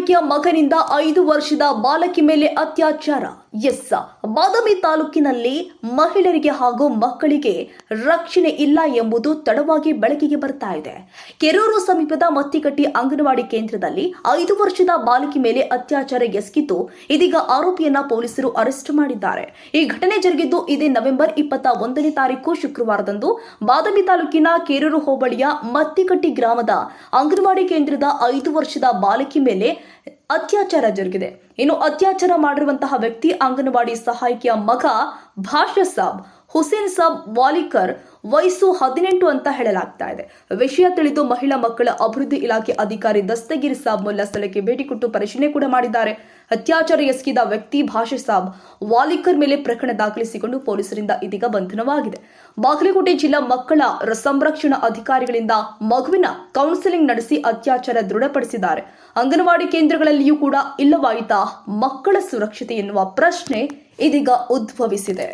ಸಹಾಯಕಿಯ ಮಗನಿಂದ 5 ವರ್ಷದ ಬಾಲಕಿ ಮೇಲೆ ಅತ್ಯಾಚಾರ. ಬಾದಾಮಿ ತಾಲೂಕಿನಲ್ಲಿ ಮಹಿಳೆಯರಿಗೆ ಹಾಗೂ ಮಕ್ಕಳಿಗೆ ರಕ್ಷಣೆ ಇಲ್ಲ ಎಂಬುದು ತಡವಾಗಿ ಬೆಳಕಿಗೆ ಬರ್ತಾ ಇದೆ. ಕೆರೂರು ಸಮೀಪದ ಮತ್ತಿಕಟ್ಟಿ ಅಂಗನವಾಡಿ ಕೇಂದ್ರದಲ್ಲಿ 5 ವರ್ಷದ ಬಾಲಕಿ ಮೇಲೆ ಅತ್ಯಾಚಾರ ಎಸಗಿದ್ದು ಇದೀಗ ಆರೋಪಿಯನ್ನ ಪೊಲೀಸರು ಅರೆಸ್ಟ್ ಮಾಡಿದ್ದಾರೆ. ಈ ಘಟನೆ ಜರುಗಿದ್ದು ಇದೇ ನವೆಂಬರ್ 21ನೇ ತಾರೀಕು ಶುಕ್ರವಾರದಂದು ಬಾದಾಮಿ ತಾಲೂಕಿನ ಕೆರೂರು ಹೋಬಳಿಯ ಮತ್ತಿಕಟ್ಟಿ ಗ್ರಾಮದ ಅಂಗನವಾಡಿ ಕೇಂದ್ರದ 5 ವರ್ಷದ ಬಾಲಕಿ ಮೇಲೆ ಅತ್ಯಾಚಾರ ಜರುಗಿದೆ. ಇನ್ನು ಅತ್ಯಾಚಾರ ಮಾಡಿರುವಂತಹ ವ್ಯಕ್ತಿ ಅಂಗನವಾಡಿ ಸಹಾಯಕಿಯ ಮಗ ಭಾಷಾ ಸಾಬ್ ಹುಸೇನ್ ಸಾಬ್ ವಾಲಿಕರ್, ವಯಸ್ಸು 18 ಅಂತ ಹೇಳಲಾಗ್ತಾ ಇದೆ. ವಿಷಯ ತಿಳಿದು ಮಹಿಳಾ ಮಕ್ಕಳ ಅಭಿವೃದ್ಧಿ ಇಲಾಖೆ ಅಧಿಕಾರಿ ದಸ್ತಗೀರ್ ಸಾಬ್ ಮುಲ್ಲಾ ಸ್ಥಳಕ್ಕೆ ಭೇಟಿ ಕೊಟ್ಟು ಪರಿಶೀಲನೆ ಕೂಡ ಮಾಡಿದ್ದಾರೆ. ಅತ್ಯಾಚಾರ ಎಸಗಿದ ವ್ಯಕ್ತಿ ಭಾಷಾ ಸಾಬ್ ವಾಲಿಕರ್ ಮೇಲೆ ಪ್ರಕರಣ ದಾಖಲಿಸಿಕೊಂಡು ಪೊಲೀಸರಿಂದ ಇದೀಗ ಬಂಧನವಾಗಿದೆ. ಬಾಗಲಕೋಟೆ ಜಿಲ್ಲಾ ಮಕ್ಕಳ ಸಂರಕ್ಷಣಾ ಅಧಿಕಾರಿಗಳಿಂದ ಮಗುವಿನ ಕೌನ್ಸೆಲಿಂಗ್ ನಡೆಸಿ ಅತ್ಯಾಚಾರ ದೃಢಪಡಿಸಿದ್ದಾರೆ. ಅಂಗನವಾಡಿ ಕೇಂದ್ರಗಳಲ್ಲಿಯೂ ಕೂಡ ಇಲ್ಲವಾಯಿತಾ ಮಕ್ಕಳ ಸುರಕ್ಷತೆ ಎನ್ನುವ ಪ್ರಶ್ನೆ ಇದೀಗ ಉದ್ಭವಿಸಿದೆ.